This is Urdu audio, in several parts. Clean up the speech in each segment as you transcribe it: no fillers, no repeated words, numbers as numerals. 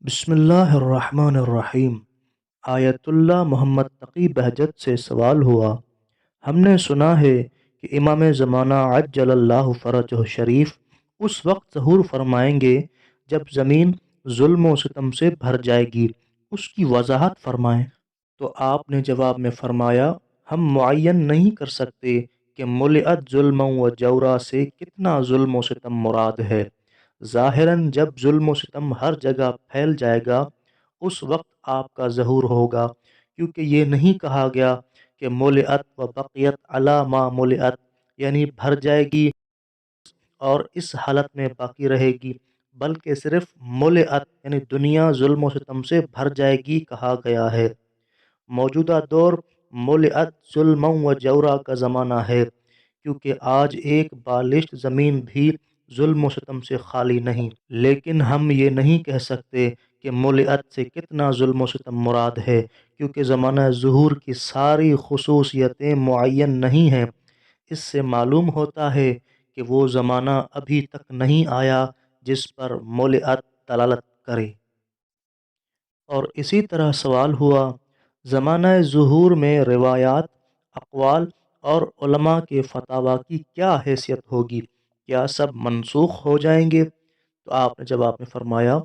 بسم اللہ الرحمن الرحیم۔ آیت اللہ محمد تقی بہجت سے سوال ہوا، ہم نے سنا ہے کہ امام زمانہ عجل اللہ فرجہ شریف اس وقت ظہور فرمائیں گے جب زمین ظلم و ستم سے بھر جائے گی، اس کی وضاحت فرمائیں۔ تو آپ نے جواب میں فرمایا، ہم معین نہیں کر سکتے کہ ملئت ظلم و جورا سے کتنا ظلم و ستم مراد ہے۔ ظاہراً جب ظلم و ستم ہر جگہ پھیل جائے گا اس وقت آپ کا ظہور ہوگا، کیونکہ یہ نہیں کہا گیا کہ ملئت و بقیت علی ما ملئت، یعنی بھر جائے گی اور اس حالت میں باقی رہے گی، بلکہ صرف ملئت یعنی دنیا ظلم و ستم سے بھر جائے گی کہا گیا ہے۔ موجودہ دور ملئت ظلم و جورا کا زمانہ ہے، کیونکہ آج ایک بالشت زمین بھی ظلم و ستم سے خالی نہیں، لیکن ہم یہ نہیں کہہ سکتے کہ ملئت سے کتنا ظلم و ستم مراد ہے، کیونکہ زمانہ ظہور کی ساری خصوصیتیں معین نہیں ہیں۔ اس سے معلوم ہوتا ہے کہ وہ زمانہ ابھی تک نہیں آیا جس پر ملئت دلالت کرے۔ اور اسی طرح سوال ہوا، زمانہ ظہور میں روایات، اقوال اور علماء کے فتاویٰ کی کیا حیثیت ہوگی؟ کیا سب منسوخ ہو جائیں گے؟ تو آپ نے جواب میں فرمایا،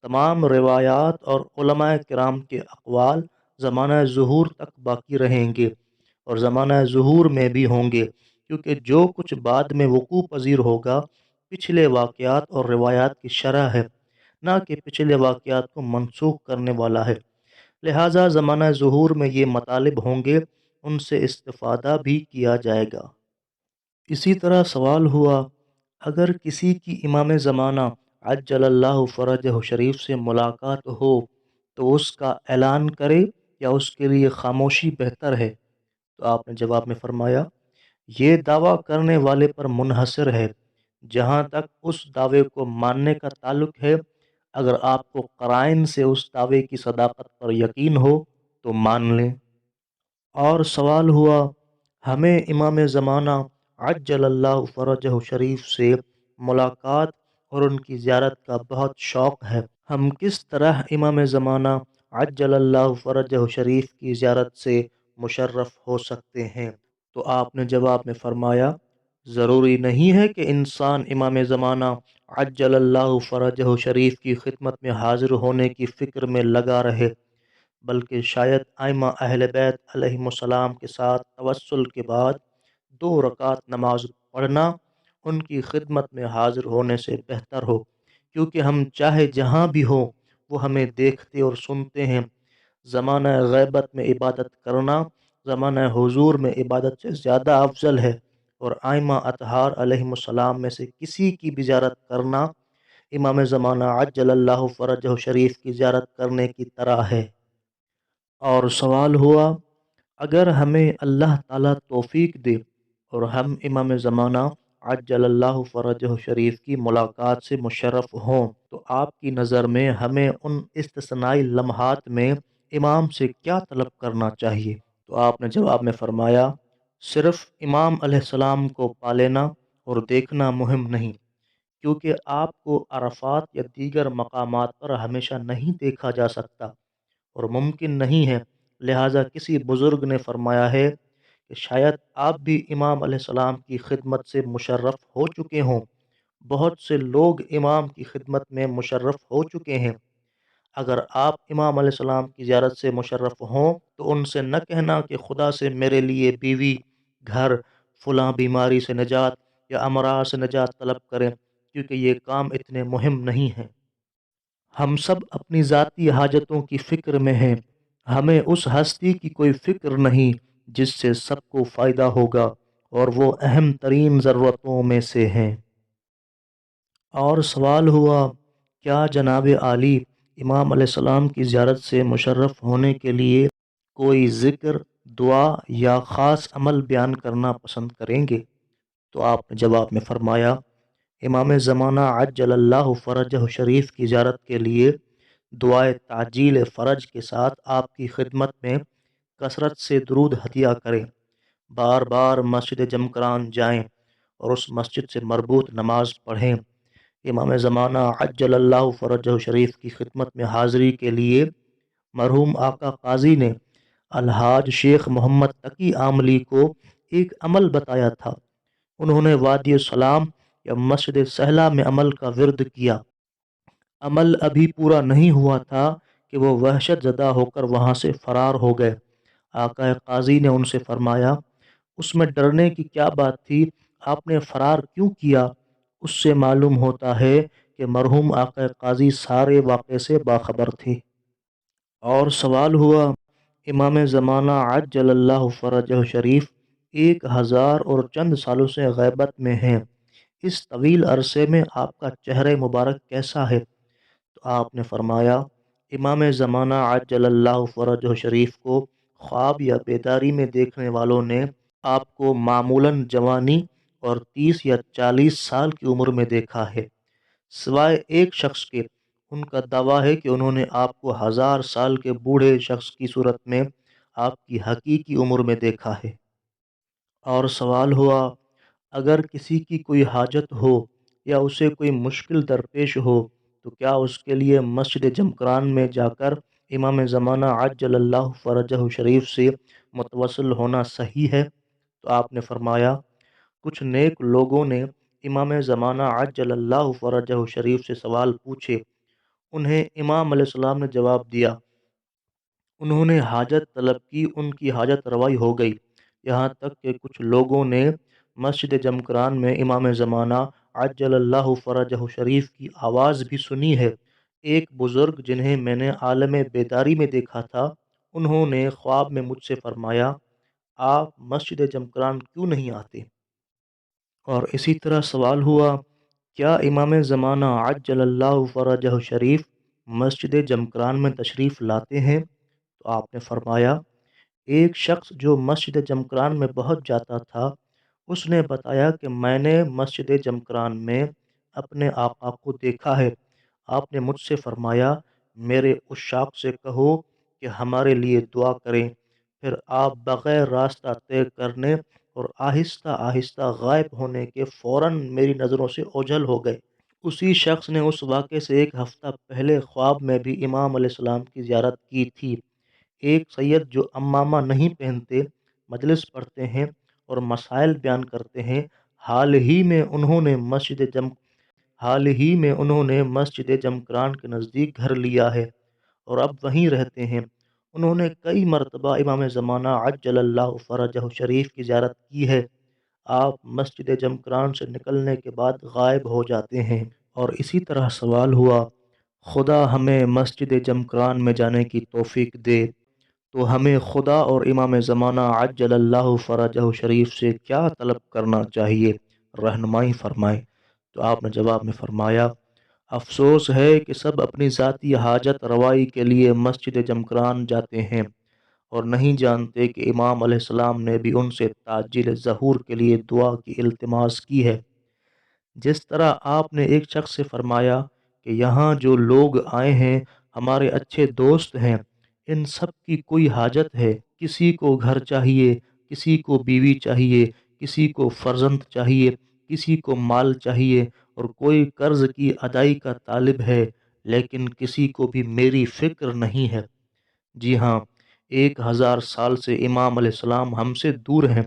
تمام روایات اور علماء کرام کے اقوال زمانہ ظہور تک باقی رہیں گے اور زمانہ ظہور میں بھی ہوں گے، کیونکہ جو کچھ بعد میں وقوع پذیر ہوگا پچھلے واقعات اور روایات کی شرح ہے، نہ کہ پچھلے واقعات کو منسوخ کرنے والا ہے۔ لہٰذا زمانہ ظہور میں یہ مطالب ہوں گے، ان سے استفادہ بھی کیا جائے گا۔ اسی طرح سوال ہوا، اگر کسی کی امام زمانہ عجل اللہ فرجہ شریف سے ملاقات ہو تو اس کا اعلان کرے یا اس کے لیے خاموشی بہتر ہے؟ تو آپ نے جواب میں فرمایا، یہ دعویٰ کرنے والے پر منحصر ہے۔ جہاں تک اس دعوے کو ماننے کا تعلق ہے، اگر آپ کو قرائن سے اس دعوے کی صداقت پر یقین ہو تو مان لیں۔ اور سوال ہوا، ہمیں امام زمانہ عجل اللہ فرجہ شریف سے ملاقات اور ان کی زیارت کا بہت شوق ہے، ہم کس طرح امام زمانہ عجل اللہ فرجہ شریف کی زیارت سے مشرف ہو سکتے ہیں؟ تو آپ نے جواب میں فرمایا، ضروری نہیں ہے کہ انسان امام زمانہ عجل اللہ فرجہ شریف کی خدمت میں حاضر ہونے کی فکر میں لگا رہے، بلکہ شاید ائمہ اہل بیت علیہم السلام کے ساتھ توسل کے بعد 2 رکعت نماز پڑھنا ان کی خدمت میں حاضر ہونے سے بہتر ہو، کیونکہ ہم چاہے جہاں بھی ہوں وہ ہمیں دیکھتے اور سنتے ہیں۔ زمانہ غیبت میں عبادت کرنا زمانہ حضور میں عبادت سے زیادہ افضل ہے، اور ائمہ اطہار علیہم السلام میں سے کسی کی بھی زیارت کرنا امام زمانہ عجل اللہ فرجہ شریف کی زیارت کرنے کی طرح ہے۔ اور سوال ہوا، اگر ہمیں اللہ تعالیٰ توفیق دے اور ہم امام زمانہ عجل اللہ فرجہ شریف کی ملاقات سے مشرف ہوں تو آپ کی نظر میں ہمیں ان استثنائی لمحات میں امام سے کیا طلب کرنا چاہیے؟ تو آپ نے جواب میں فرمایا، صرف امام علیہ السلام کو پا لینا اور دیکھنا مہم نہیں، کیونکہ آپ کو عرفات یا دیگر مقامات پر ہمیشہ نہیں دیکھا جا سکتا اور ممکن نہیں ہے۔ لہٰذا کسی بزرگ نے فرمایا ہے کہ شاید آپ بھی امام علیہ السلام کی خدمت سے مشرف ہو چکے ہوں۔ بہت سے لوگ امام کی خدمت میں مشرف ہو چکے ہیں۔ اگر آپ امام علیہ السلام کی زیارت سے مشرف ہوں تو ان سے نہ کہنا کہ خدا سے میرے لیے بیوی، گھر، فلاں بیماری سے نجات یا امراض سے نجات طلب کریں، کیونکہ یہ کام اتنے مہم نہیں ہیں۔ ہم سب اپنی ذاتی حاجتوں کی فکر میں ہیں، ہمیں اس ہستی کی کوئی فکر نہیں جس سے سب کو فائدہ ہوگا، اور وہ اہم ترین ضرورتوں میں سے ہیں۔ اور سوال ہوا، کیا جناب عالی امام علیہ السلام کی زیارت سے مشرف ہونے کے لیے کوئی ذکر، دعا یا خاص عمل بیان کرنا پسند کریں گے؟ تو آپ نے جواب میں فرمایا، امام زمانہ عجل اللہ فرجہ شریف کی زیارت کے لیے دعائے تعجیل فرج کے ساتھ آپ کی خدمت میں کثرت سے درود ہدیہ کریں، بار بار مسجد جمکران جائیں اور اس مسجد سے مربوط نماز پڑھیں، امام زمانہ عجل اللہ فرجہ شریف کی خدمت میں حاضری کے لیے مرحوم آقا قاضی نے الحاج شیخ محمد تقی عاملی کو ایک عمل بتایا تھا۔ انہوں نے وادی السلام یا مسجد سہلہ میں عمل کا ورد کیا۔ عمل ابھی پورا نہیں ہوا تھا کہ وہ وحشت زدہ ہو کر وہاں سے فرار ہو گئے۔ آقا قاضی نے ان سے فرمایا، اس میں ڈرنے کی کیا بات تھی؟ آپ نے فرار کیوں کیا؟ اس سے معلوم ہوتا ہے کہ مرحوم آقا قاضی سارے واقعے سے باخبر تھے۔ اور سوال ہوا، امام زمانہ عجل اللہ فرجہ شریف 1000 اور چند سالوں سے غیبت میں ہیں، اس طویل عرصے میں آپ کا چہرہ مبارک کیسا ہے؟ تو آپ نے فرمایا، امام زمانہ عجل اللہ فرجہ شریف کو خواب یا بیداری میں دیکھنے والوں نے آپ کو معمولاً جوانی اور 30 یا 40 سال کی عمر میں دیکھا ہے، سوائے ایک شخص کے۔ ان کا دعویٰ ہے کہ انہوں نے آپ کو 1000 سال کے بوڑھے شخص کی صورت میں آپ کی حقیقی عمر میں دیکھا ہے۔ اور سوال ہوا، اگر کسی کی کوئی حاجت ہو یا اسے کوئی مشکل درپیش ہو تو کیا اس کے لیے مسجد جمکران میں جا کر امام زمانہ عجل اللہ فرجہ شریف سے متوسل ہونا صحیح ہے؟ تو آپ نے فرمایا، کچھ نیک لوگوں نے امام زمانہ عجل اللہ فرجہ شریف سے سوال پوچھے، انہیں امام علیہ السلام نے جواب دیا، انہوں نے حاجت طلب کی، ان کی حاجت روائی ہو گئی۔ یہاں تک کہ کچھ لوگوں نے مسجد جمکران میں امام زمانہ عجل اللہ فرجہ شریف کی آواز بھی سنی ہے۔ ایک بزرگ جنہیں میں نے عالم بیداری میں دیکھا تھا، انہوں نے خواب میں مجھ سے فرمایا، آپ مسجد جمکران کیوں نہیں آتے؟ اور اسی طرح سوال ہوا، کیا امام زمانہ عجل اللہ فرجہ شریف مسجد جمکران میں تشریف لاتے ہیں؟ تو آپ نے فرمایا، ایک شخص جو مسجد جمکران میں بہت جاتا تھا، اس نے بتایا کہ میں نے مسجد جمکران میں اپنے آقا کو دیکھا ہے۔ آپ نے مجھ سے فرمایا، میرے عشاق سے کہو کہ ہمارے لیے دعا کریں۔ پھر آپ بغیر راستہ طے کرنے اور آہستہ آہستہ غائب ہونے کے فوراً میری نظروں سے اوجھل ہو گئے۔ اسی شخص نے اس واقعے سے ایک ہفتہ پہلے خواب میں بھی امام علیہ السلام کی زیارت کی تھی۔ ایک سید جو عمامہ نہیں پہنتے، مجلس پڑھتے ہیں اور مسائل بیان کرتے ہیں، حال ہی میں انہوں نے مسجد جمکران کے نزدیک گھر لیا ہے اور اب وہیں رہتے ہیں۔ انہوں نے کئی مرتبہ امام زمانہ عجل اللہ فرجہ شریف کی زیارت کی ہے۔ آپ مسجد جمکران سے نکلنے کے بعد غائب ہو جاتے ہیں۔ اور اسی طرح سوال ہوا، خدا ہمیں مسجد جمکران میں جانے کی توفیق دے تو ہمیں خدا اور امام زمانہ عجل اللہ فرجہ شریف سے کیا طلب کرنا چاہیے؟ رہنمائی فرمائیں۔ تو آپ نے جواب میں فرمایا، افسوس ہے کہ سب اپنی ذاتی حاجت روائی کے لیے مسجد جمکران جاتے ہیں اور نہیں جانتے کہ امام علیہ السلام نے بھی ان سے تعجیل ظہور کے لیے دعا کی التماس کی ہے۔ جس طرح آپ نے ایک شخص سے فرمایا کہ یہاں جو لوگ آئے ہیں ہمارے اچھے دوست ہیں، ان سب کی کوئی حاجت ہے، کسی کو گھر چاہیے، کسی کو بیوی چاہیے، کسی کو فرزند چاہیے، کسی کو مال چاہیے اور کوئی قرض کی ادائی کا طالب ہے، لیکن کسی کو بھی میری فکر نہیں ہے۔ جی ہاں، 1000 سال سے امام علیہ السلام ہم سے دور ہیں،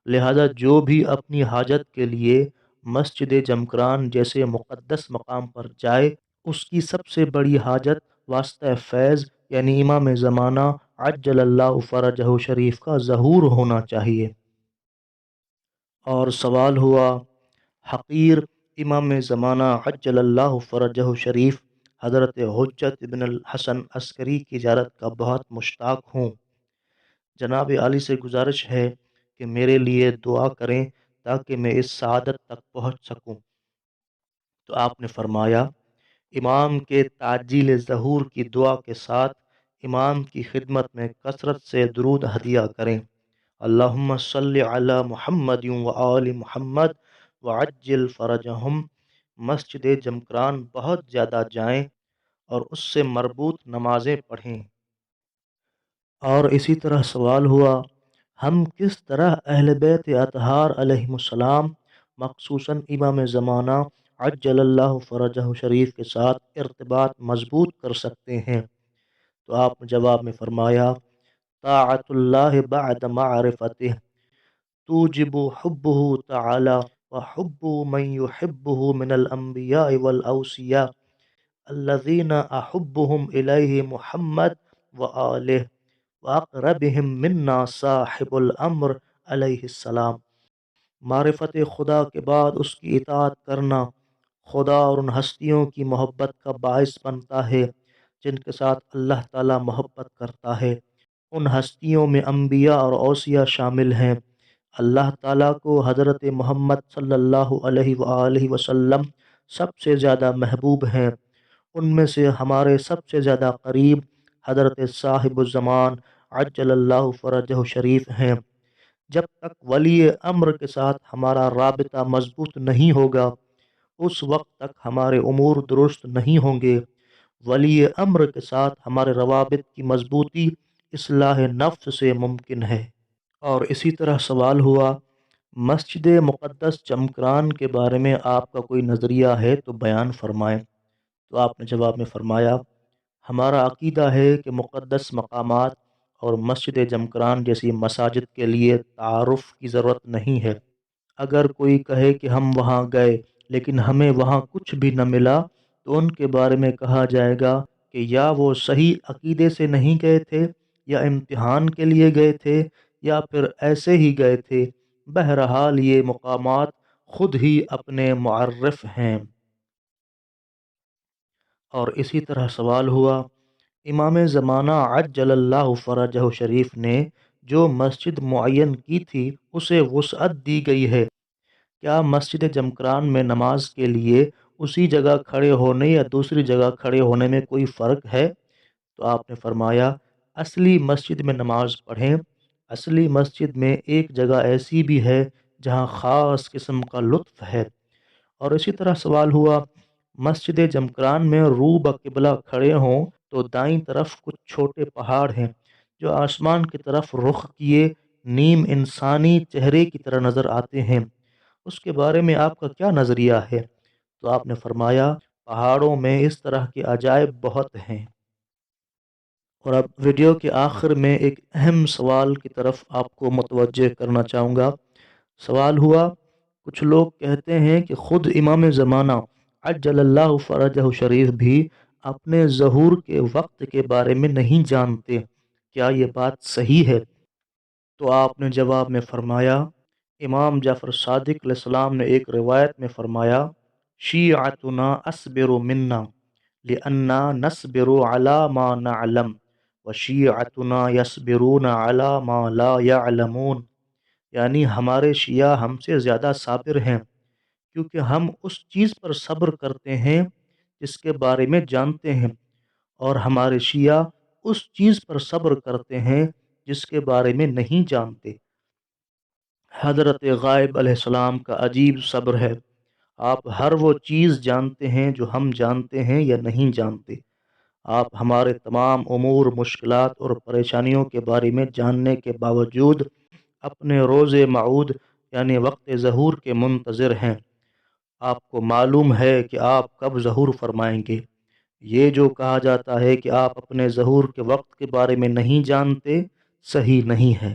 لہذا جو بھی اپنی حاجت کے لیے مسجد جمکران جیسے مقدس مقام پر جائے، اس کی سب سے بڑی حاجت واسطہ فیض یعنی امام زمانہ عجل اللہ فرجہ شریف کا ظہور ہونا چاہیے۔ اور سوال ہوا، حقیر امام زمانہ عجل اللہ فرجہ شریف حضرت حجت ابن الحسن عسکری کی زیارت کا بہت مشتاق ہوں۔ جناب عالی سے گزارش ہے کہ میرے لیے دعا کریں تاکہ میں اس سعادت تک پہنچ سکوں۔ تو آپ نے فرمایا، امام کے تعجیل ظہور کی دعا کے ساتھ امام کی خدمت میں کثرت سے درود ہدیہ کریں۔ اللہم صلی علی محمد و آل محمد وعجل فرجہم۔ مسجد جمکران بہت زیادہ جائیں اور اس سے مربوط نمازیں پڑھیں۔ اور اسی طرح سوال ہوا، ہم کس طرح اہل بیت اطہار علیہم السلام، مخصوصاً امام زمانہ عجل اللہ فرجہ شریف کے ساتھ ارتباط مضبوط کر سکتے ہیں؟ تو آپ نے جواب میں فرمایا طاعت اللہ بعد معرفتہ توجب حبہ تعالی وحب من يحبه من الانبیاء والاوصیاء الذین احبهم الیہ محمد وآلہ واقربهم منا صاحب الامر علیہ السلام۔ معرفت خدا کے بعد اس کی اطاعت کرنا خدا اور ان ہستیوں کی محبت کا باعث بنتا ہے جن کے ساتھ اللہ تعالیٰ محبت کرتا ہے۔ ان ہستیوں میں انبیاء اور اوصیاء شامل ہیں۔ اللہ تعالیٰ کو حضرت محمد صلی اللہ علیہ وآلہ وسلم سب سے زیادہ محبوب ہیں۔ ان میں سے ہمارے سب سے زیادہ قریب حضرت صاحب الزمان عجل اللہ فرجہ شریف ہیں۔ جب تک ولی امر کے ساتھ ہمارا رابطہ مضبوط نہیں ہوگا اس وقت تک ہمارے امور درست نہیں ہوں گے۔ ولی امر کے ساتھ ہمارے روابط کی مضبوطی اصلاح نفس سے ممکن ہے۔ اور اسی طرح سوال ہوا مسجد مقدس جمکران کے بارے میں آپ کا کوئی نظریہ ہے تو بیان فرمائیں۔ تو آپ نے جواب میں فرمایا ہمارا عقیدہ ہے کہ مقدس مقامات اور مسجد جمکران جیسی مساجد کے لیے تعارف کی ضرورت نہیں ہے۔ اگر کوئی کہے کہ ہم وہاں گئے لیکن ہمیں وہاں کچھ بھی نہ ملا تو ان کے بارے میں کہا جائے گا کہ یا وہ صحیح عقیدے سے نہیں گئے تھے یا امتحان کے لیے گئے تھے یا پھر ایسے ہی گئے تھے۔ بہرحال یہ مقامات خود ہی اپنے معرف ہیں۔ اور اسی طرح سوال ہوا امام زمانہ عجل اللہ فرجہ شریف نے جو مسجد معین کی تھی اسے وسعت دی گئی ہے، کیا مسجد جمکران میں نماز کے لیے اسی جگہ کھڑے ہونے یا دوسری جگہ کھڑے ہونے میں کوئی فرق ہے؟ تو آپ نے فرمایا اصلی مسجد میں نماز پڑھیں۔ اصلی مسجد میں ایک جگہ ایسی بھی ہے جہاں خاص قسم کا لطف ہے۔ اور اسی طرح سوال ہوا مسجد جمکران میں رو بقبلہ کھڑے ہوں تو دائیں طرف کچھ چھوٹے پہاڑ ہیں جو آسمان کی طرف رخ کیے نیم انسانی چہرے کی طرح نظر آتے ہیں، اس کے بارے میں آپ کا کیا نظریہ ہے؟ تو آپ نے فرمایا پہاڑوں میں اس طرح کے عجائب بہت ہیں۔ اور اب ویڈیو کے آخر میں ایک اہم سوال کی طرف آپ کو متوجہ کرنا چاہوں گا۔ سوال ہوا کچھ لوگ کہتے ہیں کہ خود امام زمانہ عجل اللہ فرجہ شریف بھی اپنے ظہور کے وقت کے بارے میں نہیں جانتے، کیا یہ بات صحیح ہے؟ تو آپ نے جواب میں فرمایا امام جعفر صادق علیہ السلام نے ایک روایت میں فرمایا شیعتنا اصبر منا لأننا نصبر على ما نعلم وشیعتنا یصبرون على ما لا يعلمون، یعنی ہمارے شیعہ ہم سے زیادہ صابر ہیں کیونکہ ہم اس چیز پر صبر کرتے ہیں جس کے بارے میں جانتے ہیں، اور ہمارے شیعہ اس چیز پر صبر کرتے ہیں جس کے بارے میں نہیں جانتے۔ حضرت غائب علیہ السلام کا عجیب صبر ہے۔ آپ ہر وہ چیز جانتے ہیں جو ہم جانتے ہیں یا نہیں جانتے۔ آپ ہمارے تمام امور مشکلات اور پریشانیوں کے بارے میں جاننے کے باوجود اپنے روز موعود یعنی وقت ظہور کے منتظر ہیں۔ آپ کو معلوم ہے کہ آپ کب ظہور فرمائیں گے۔ یہ جو کہا جاتا ہے کہ آپ اپنے ظہور کے وقت کے بارے میں نہیں جانتے صحیح نہیں ہے۔